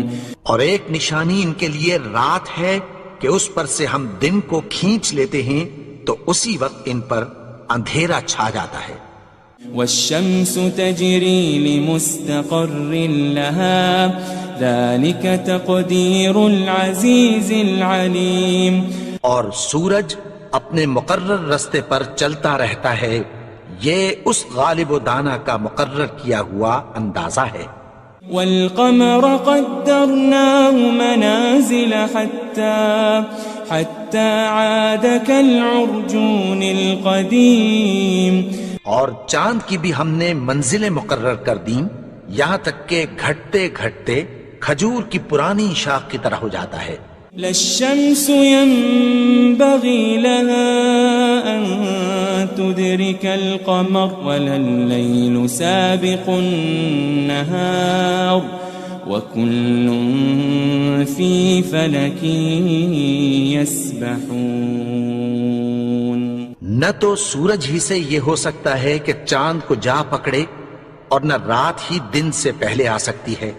Speaker 2: اور ایک نشانی ان کے لیے رات ہے کہ اس پر سے ہم دن کو کھینچ لیتے ہیں تو اسی وقت ان پر اندھیرا چھا جاتا ہے۔
Speaker 4: وَالشَّمْسُ تَجْرِي لِمُسْتَقَرٍّ لَهَا ذَلِكَ تَقْدِيرُ الْعَزِيزِ الْعَلِيمِ،
Speaker 2: اور سورج اپنے مقرر رستے پر چلتا رہتا ہے، یہ اس غالب و دانا کا مقرر کیا ہوا اندازہ ہے۔
Speaker 4: وَالْقَمَرَ قَدَّرْنَاهُ مَنَازِلَ حَتَّى عَادَ كَالْعُرْجُونِ الْقَدِيمِ،
Speaker 2: اور چاند کی بھی ہم نے منزلیں مقرر کر دیں یہاں تک کہ گھٹتے گھٹتے کھجور کی پرانی شاخ کی طرح ہو جاتا ہے۔
Speaker 4: لَلشَّمْسُ يَنبَغِي لَهَا أَن تُدْرِكَ الْقَمَرَ وَلَلَّيْلُ سَابِقُ النَّهَارِ وَكُلٌّ فِي فَلَكٍ يَسْبَحُونَ۔
Speaker 2: نہ تو سورج ہی سے یہ ہو سکتا ہے کہ چاند کو جا پکڑے، اور نہ رات ہی دن سے پہلے آ سکتی ہے،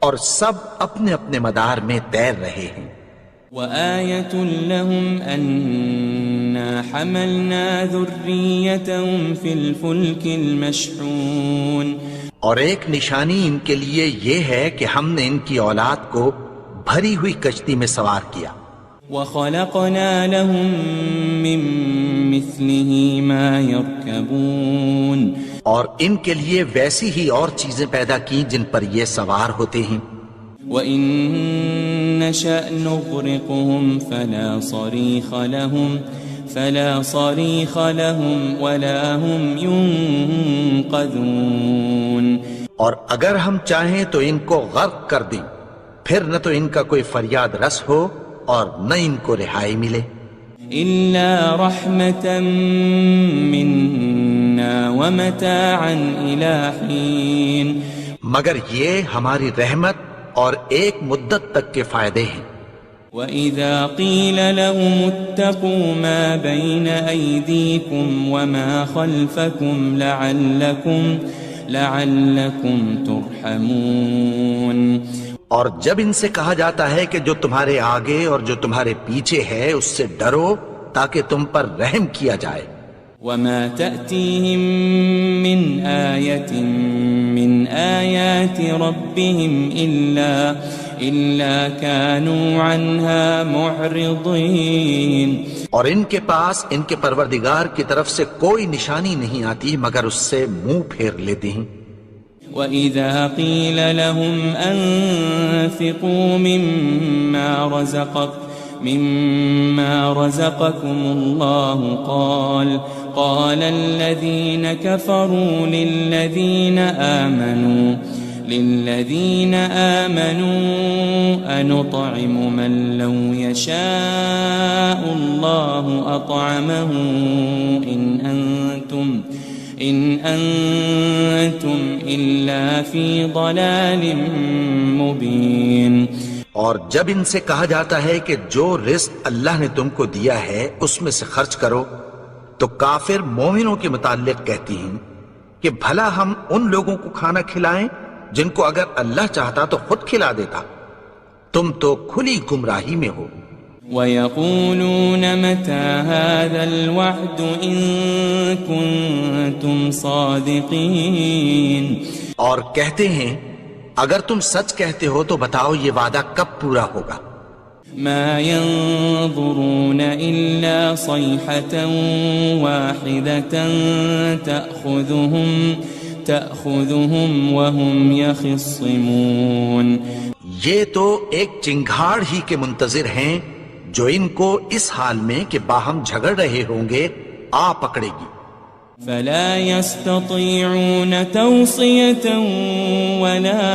Speaker 2: اور سب اپنے اپنے مدار میں تیر رہے ہیں۔
Speaker 4: وَآيَةٌ لَهُمْ أَنَّا حَمَلْنَا ذُرِّيَّتَهُمْ فِي الْفُلْكِ الْمَشْحُونِ،
Speaker 2: اور ایک نشانی ان کے لیے یہ ہے کہ ہم نے ان کی اولاد کو بھری ہوئی کشتی میں سوار کیا۔
Speaker 4: وَخَلَقْنَا لَهُم مِّن مِّثْلِهِ مَا يَرْكَبُونَ،
Speaker 2: اور ان کے لیے ویسی ہی اور چیزیں پیدا کی جن پر یہ سوار ہوتے ہیں۔
Speaker 4: وَإِن نَّشَأْ نُغْرِقْهُمْ فَلَا صَرِيخَ لَهُمْ وَلَا هُمْ يُنقَذُونَ،
Speaker 1: اور اگر ہم چاہیں تو ان کو غرق کر دیں، پھر نہ تو ان کا کوئی فریاد رس ہو اور نہ ان کو رہائی ملے۔
Speaker 4: إِلَّا رَحْمَةً مِّنَّا وَمَتَاعًا إِلَىٰ حِينٍ،
Speaker 1: مگر یہ ہماری رحمت اور ایک مدت تک کے فائدے ہیں۔
Speaker 4: وَإِذَا قِيلَ لَهُمُ اتَّقُوا مَا بَيْنَ أَيْدِيكُمْ وَمَا خَلْفَكُمْ لَعَلَّكُمْ تُرْحَمُونَ،
Speaker 1: اور جب ان سے کہا جاتا ہے کہ جو تمہارے آگے اور جو تمہارے پیچھے ہے اس سے ڈرو تاکہ تم پر رحم کیا جائے۔
Speaker 4: وَمَا تَأْتِيهِم مِّنْ آيَةٍ مِّنْ آيَاتِ رَبِّهِمْ إِلَّا كَانُوا عَنْهَا مُعْرِضِينَ،
Speaker 1: اور ان کے پاس ان کے پروردگار کی طرف سے کوئی نشانی نہیں آتی مگر اس سے منہ پھیر لیتے ہیں۔
Speaker 4: وَإِذَا قِيلَ لَهُمْ أَنفِقُوا مِمَّا رَزَقَكُمُ اللَّهُ قَالَ الَّذِينَ كَفَرُوا لِلَّذِينَ آمَنُوا أَنُطْعِمُ مَن لَّوْ يَشَاءُ اللَّهُ أَطْعَمَهُ إِنْ أَنْتُمْ إِلَّا فِي ضَلَالٍ مُبِينٍ۔
Speaker 1: اور جب ان سے کہا جاتا ہے کہ جو رزق اللہ نے تم کو دیا ہے اس میں سے خرچ کرو، تو کافر مومنوں کے متعلق کہتی ہیں کہ بھلا ہم ان لوگوں کو کھانا کھلائیں جن کو اگر اللہ چاہتا تو خود کھلا دیتا، تم تو کھلی گمراہی میں ہو۔
Speaker 4: وَيَقُولُونَ مَتَى هَذَا الْوَعْدُ إِن كُنتُمْ صَادِقِينَ
Speaker 1: اور کہتے ہیں اگر تم سچ کہتے ہو تو بتاؤ یہ وعدہ کب پورا ہوگا؟
Speaker 4: مَا يَنظُرُونَ إِلَّا صَيْحَةً وَاحِدَةً تَأْخُذُهُمْ وَهُمْ يَخِصِّمُونَ
Speaker 1: یہ تو ایک چنگھاڑ ہی کے منتظر ہیں جو ان کو اس حال میں کہ باہم جھگڑ رہے ہوں گے آ پکڑے گی۔
Speaker 4: فَلَا يَسْتَطِيعُونَ تَوْصِيَةً وَلَا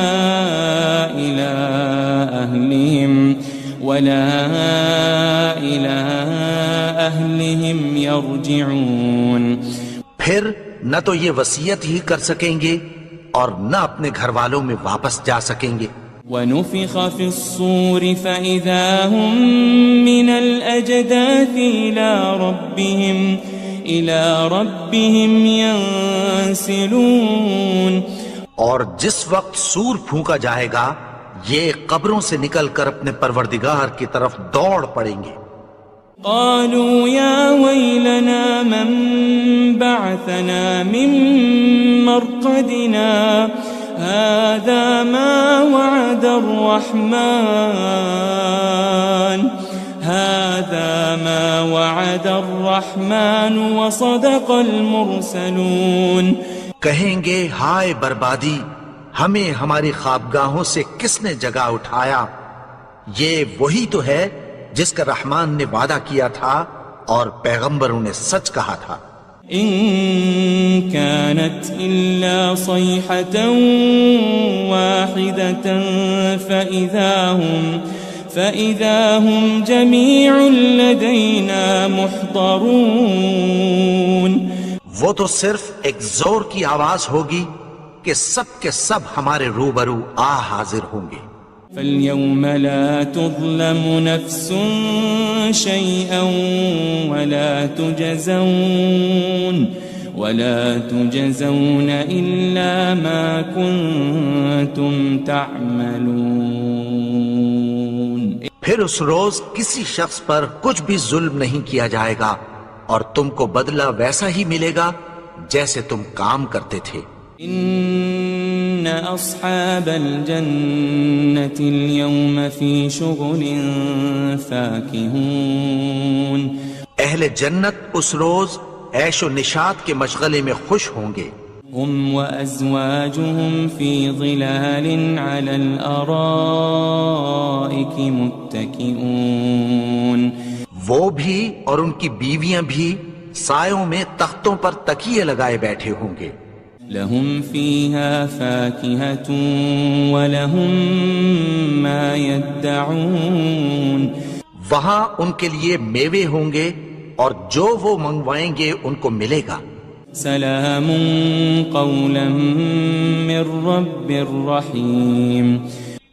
Speaker 4: إِلَىٰ أَهْلِهِمْ يَرْجِعُونَ
Speaker 1: پھر نہ تو یہ وصیت ہی کر سکیں گے اور نہ اپنے گھر والوں میں واپس جا سکیں گے۔
Speaker 4: وَنُفِخَ فِي الصُّورِ فَإِذَا هُم مِّنَ الْأَجْدَاثِ إِلَىٰ رَبِّهِمْ يَنسِلُونَ
Speaker 1: اور جس وقت سور پھونکا جائے گا یہ قبروں سے نکل کر اپنے پروردگار کی طرف دوڑ پڑیں گے۔
Speaker 4: قالوا يا ويلنا من بعثنا من مرقدنا هذا ما وعد الرحمن وصدق المرسلون۔
Speaker 1: کہیں گے ہائے بربادی، ہمیں ہماری خوابگاہوں سے کس نے جگا اٹھایا؟ یہ وہی تو ہے جس کا رحمان نے وعدہ کیا تھا اور پیغمبروں نے سچ کہا تھا۔
Speaker 4: ان كانت الا صيحة واحدة فإذا هم جميع لدينا محضرون۔
Speaker 1: وہ تو صرف ایک زور کی آواز ہوگی کہ سب کے سب ہمارے روبرو حاضر ہوں گے۔
Speaker 4: فَالْيَوْمَ لَا تُظْلَمُ نَفْسٌ شَيْئًا وَلَا تُجْزَوْنَ إِلَّا مَا كُنتُمْ تَعْمَلُونَ۔
Speaker 1: پھر اس روز کسی شخص پر کچھ بھی ظلم نہیں کیا جائے گا اور تم کو بدلہ ویسا ہی ملے گا جیسے تم کام کرتے تھے۔
Speaker 4: ان اصحاب الجنة اليوم في شغل فاكهون۔
Speaker 1: اہل جنت اس روز عیش و نشاط کے مشغلے میں خوش ہوں گے۔
Speaker 4: هم وازواجهم في ظلال على الارائك متكئون۔
Speaker 1: وہ بھی اور ان کی بیویاں بھی سایوں میں تختوں پر تکیے لگائے بیٹھے ہوں گے۔
Speaker 4: لهم فيها فاكهة ولهم ما يدعون۔
Speaker 1: وہاں ان کے لیے میوے ہوں گے اور جو وہ منگوائیں گے ان کو ملے گا۔
Speaker 4: سلام قولا من رب الرحیم۔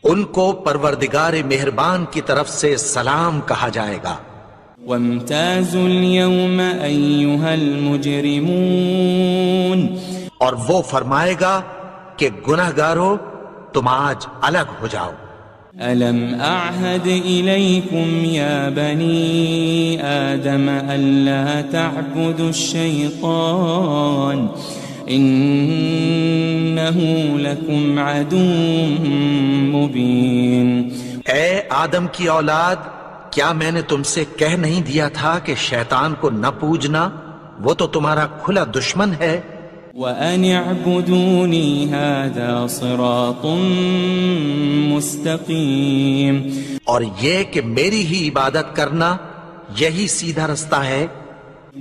Speaker 1: ان کو پروردگار مہربان کی طرف سے سلام کہا جائے گا۔
Speaker 4: وامتازوا اليوم أيها المجرمون۔
Speaker 1: اور وہ فرمائے گا کہ گناہگارو تم آج الگ ہو جاؤ۔
Speaker 4: ألم أعهد إليكم يا بني آدم ألا تعبدوا الشيطان إنه لكم عدو مبين۔
Speaker 1: اے آدم کی اولاد، کیا میں نے تم سے کہہ نہیں دیا تھا کہ شیطان کو نہ پوجنا، وہ تو تمہارا کھلا دشمن ہے۔
Speaker 4: وَأَنِ اعْبُدُونِي هَذَا صِرَاطٌ مُسْتَقِيمٌ۔
Speaker 1: اور یہ کہ میری ہی عبادت کرنا یہی سیدھا رستہ ہے۔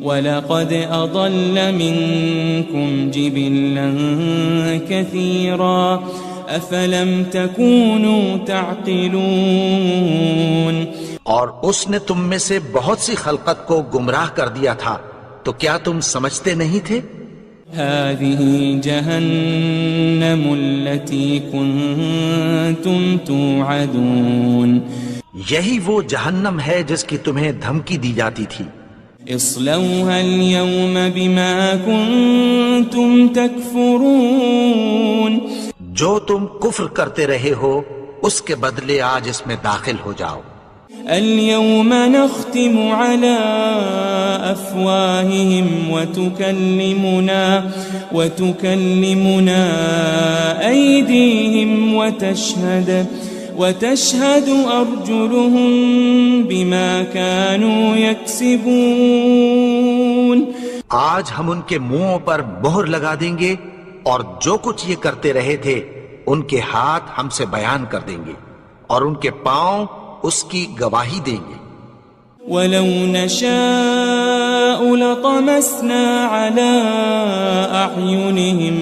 Speaker 4: وَلَقَدْ أَضَلَّ مِنْكُمْ جِبِلًّا كَثِيرًا أَفَلَمْ تَكُونُوا تَعْقِلُونَ۔
Speaker 1: اور اس نے تم میں سے بہت سی خلقت کو گمراہ کر دیا تھا، تو کیا تم سمجھتے نہیں تھے؟
Speaker 4: هذه جهنم التي كنتم توعدون۔
Speaker 1: یہی وہ جہنم ہے جس کی تمہیں دھمکی دی جاتی تھی۔
Speaker 4: اصلوها اليوم بما كنتم تكفرون۔
Speaker 1: جو تم کفر کرتے رہے ہو اس کے بدلے آج اس میں داخل ہو جاؤ۔
Speaker 4: اليوم نختم على أفواههم وتكلمنا أيديهم وتشهد أرجلهم بما كانوا يكسبون.
Speaker 1: آج ہم ان کے منہوں پر مہر لگا دیں گے اور جو کچھ یہ کرتے رہے تھے ان کے ہاتھ ہم سے بیان کر دیں گے اور ان کے پاؤں اس کی گواہی دیں گے.
Speaker 4: وَلَوْ نَشَاءُ لَطَمَسْنَا عَلَىٰ أَعْيُنِهِمْ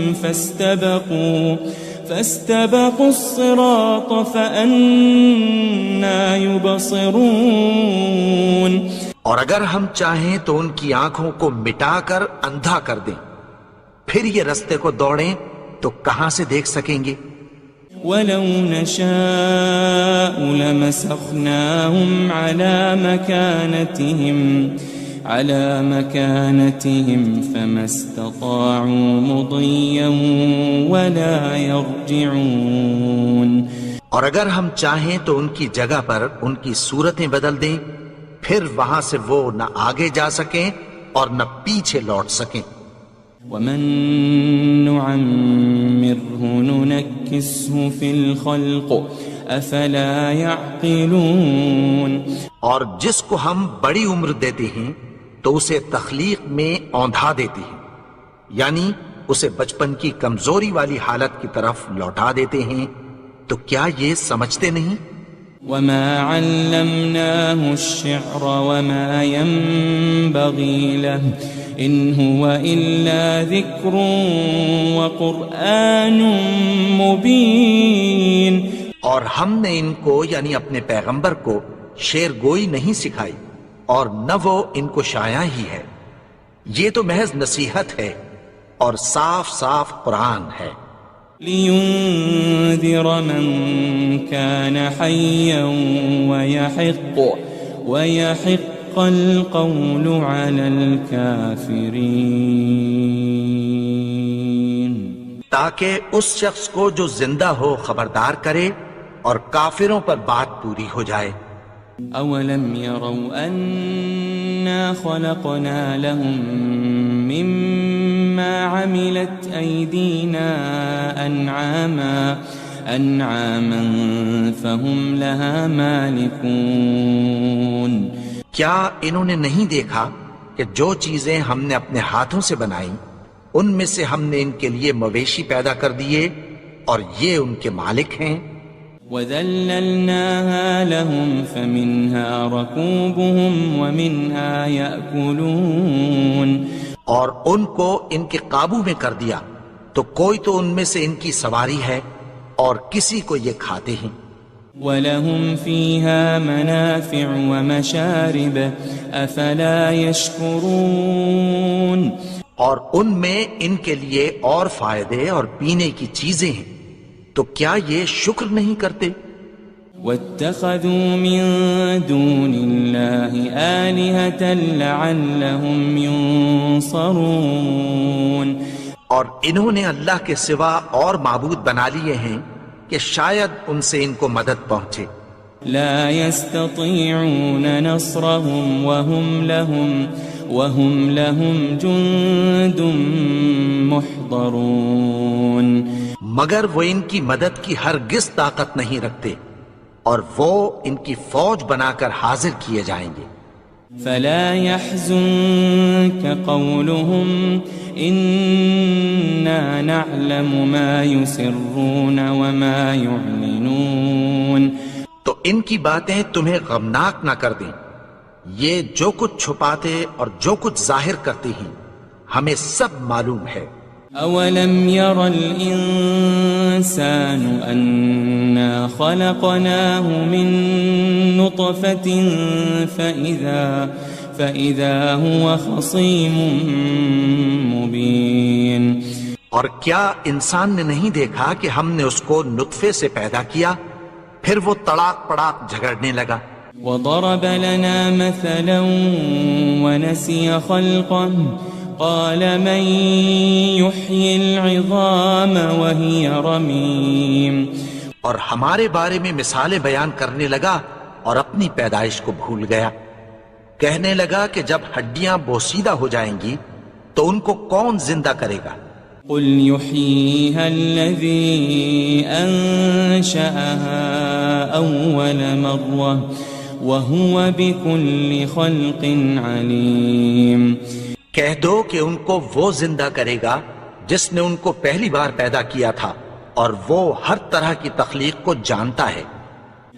Speaker 4: فَاسْتَبَقُوا الصِّرَاطَ فَأَنَّىٰ يُبْصِرُونَ.
Speaker 1: اور اگر ہم چاہیں تو ان کی آنکھوں کو مٹا کر اندھا کر دیں، پھر یہ رستے کو دوڑیں تو کہاں سے دیکھ سکیں گے.
Speaker 4: وَلَوْ نَشَاءُ لَمَسَخْنَاهُمْ عَلَى مَكَانَتِهِمْ فَمَا اسْتَطَاعُوا مُضِيًّا وَلَا يَرْجِعُونَ.
Speaker 1: اور اگر ہم چاہیں تو ان کی جگہ پر ان کی صورتیں بدل دیں، پھر وہاں سے وہ نہ آگے جا سکیں اور نہ پیچھے لوٹ سکیں.
Speaker 4: وَمَن نُعَمِّرْهُ نُنَكِّسْهُ فِي الْخَلْقِ أَفَلَا يَعْقِلُونَ.
Speaker 1: اور جس کو ہم بڑی عمر دیتے ہیں تو اسے تخلیق میں اوندھا دیتے ہیں، یعنی اسے بچپن کی کمزوری والی حالت کی طرف لوٹا دیتے ہیں. تو کیا یہ سمجھتے نہیں؟
Speaker 4: وَمَا عَلَّمْنَاهُ الشِّعْرَ وَمَا يَنبَغِي لَهُ إِنْ هُوَ إِلَّا ذِكْرٌ وَقُرْآنٌ مُبِينٌ.
Speaker 1: اور ہم نے ان کو یعنی اپنے پیغمبر کو شعر گوئی نہیں سکھائی اور نہ وہ ان کو شایع ہی ہے، یہ تو محض نصیحت ہے اور صاف صاف قرآن ہے.
Speaker 4: لِيُنذِرَ مَن كَانَ حَيًّا وَيَحِقَّ الْقَوْلُ عَلَى الْكَافِرِينَ.
Speaker 1: تاکہ اس شخص کو جو زندہ ہو خبردار کرے اور کافروں پر بات پوری ہو جائے.
Speaker 4: أَوَلَمْ يَرَوْا أَنَّا خَلَقْنَا لَهُم مِّمَّا عَمِلَتْ أَيْدِينَا أَنْعَامًا فَهُمْ لَهَا مَالِكُونَ.
Speaker 1: کیا انہوں نے نہیں دیکھا کہ جو چیزیں ہم نے اپنے ہاتھوں سے بنائیں ان میں سے ہم نے ان کے لیے مویشی پیدا کر دیے اور یہ ان کے مالک ہیں.
Speaker 4: وَذَلَّلْنَاهَا لَهُمْ فَمِنْهَا رَكُوبُهُمْ وَمِنْهَا يَأْكُلُونَ. اور ان کو ان کے قابو میں کر دیا تو کوئی تو ان میں سے ان کی سواری ہے اور کسی کو یہ کھاتے ہیں. وَلَهُمْ فِيهَا مَنَافِعُ وَمَشَارِبُ أَفَلَا يَشْكُرُونَ.
Speaker 1: اور ان میں ان کے لیے اور فائدے اور پینے کی چیزیں ہیں، تو کیا یہ شکر نہیں کرتے؟
Speaker 4: وَاتَّخَذُوا مِن دُونِ اللَّهِ آلِهَةً لَعَلَّهُمْ يُنصَرُونَ.
Speaker 1: اور انہوں نے اللہ کے سوا اور معبود بنا لیے ہیں کہ شاید ان سے ان کو مدد پہنچے.
Speaker 4: لا يستطيعون نصرهم وهم لهم جند محضرون.
Speaker 1: مگر وہ ان کی مدد کی ہرگز طاقت نہیں رکھتے اور وہ ان کی فوج بنا کر حاضر کیے جائیں گے.
Speaker 4: فلا يحزنك قولهم إنا نعلم ما يسرون وما يعلنون.
Speaker 1: تو ان کی باتیں تمہیں غمناک نہ کر دیں، یہ جو کچھ چھپاتے اور جو کچھ ظاہر کرتے ہیں ہمیں سب معلوم ہے.
Speaker 4: أولم ير الإنسان أنا خلقناه من نطفة فإذا هو خصيم مبين.
Speaker 1: اور کیا انسان نے نہیں دیکھا کہ ہم نے اس کو نطفے سے پیدا کیا پھر وہ تڑاک پڑاک جھگڑنے لگا.
Speaker 4: وضرب لنا مثلا ونسي خلقه قال من يحيي العظام وهي رميم.
Speaker 1: اور ہمارے بارے میں مثالیں بیان کرنے لگا اور اپنی پیدائش کو بھول گیا۔ کہنے لگا کہ جب ہڈیاں بوسیدہ ہو جائیں گی تو ان کو کون زندہ کرے گا؟
Speaker 4: قل يحييها الذي أنشأها أول مرة وهو بكل خلق عليم۔
Speaker 1: کہہ دو کہ ان کو وہ زندہ کرے گا جس نے ان کو پہلی بار پیدا کیا تھا، اور وہ ہر طرح کی تخلیق کو جانتا ہے۔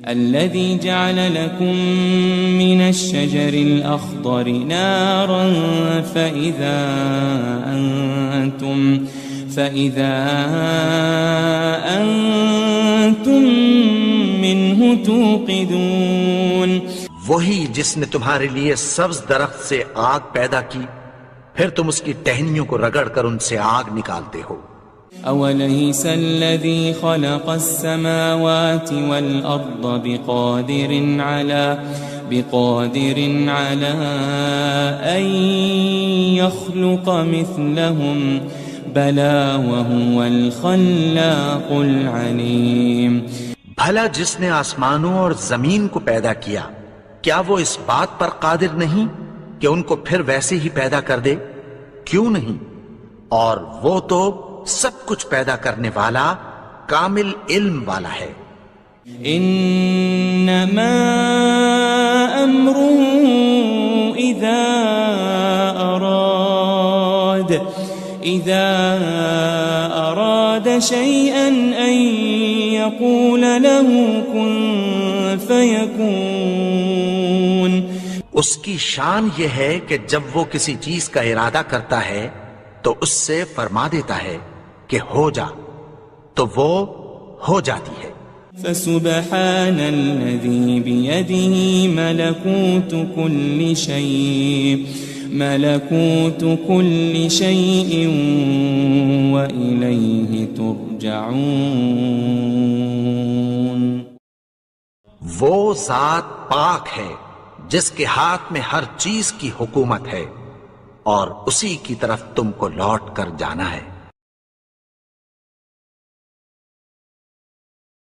Speaker 4: الذي جعل لكم من الشجر الأخضر نارا فإذا أنتم منه توقدون۔
Speaker 1: وہی جس نے تمہارے لیے سبز درخت سے آگ پیدا کی، پھر تم اس کی ٹہنیوں کو رگڑ کر ان سے آگ نکالتے ہو۔
Speaker 4: أوليس الذي خلق السماوات والأرض بقادر على أن يخلق مثلهم بلى وهو الخلاق العليم۔
Speaker 1: بھلا جس نے آسمانوں اور زمین کو پیدا کیا، کیا وہ اس بات پر قادر نہیں کہ ان کو پھر ویسے ہی پیدا کر دے؟ کیوں نہیں؟ اور وہ تو سب کچھ پیدا کرنے والا، کامل علم والا ہے۔
Speaker 4: انما امره اذا اراد شيئا ان يقول له كن فيكون۔
Speaker 1: اس کی شان یہ ہے کہ جب وہ کسی چیز کا ارادہ کرتا ہے تو اس سے فرما دیتا ہے کہ ہو جا، تو وہ ہو جاتی ہے۔
Speaker 4: فسبحان الذي بيده ملكوت كل شيء وإليه ترجعون۔
Speaker 1: وہ ذات پاک ہے جس کے ہاتھ میں ہر چیز کی حکومت ہے، اور اسی کی طرف تم کو لوٹ کر جانا ہے۔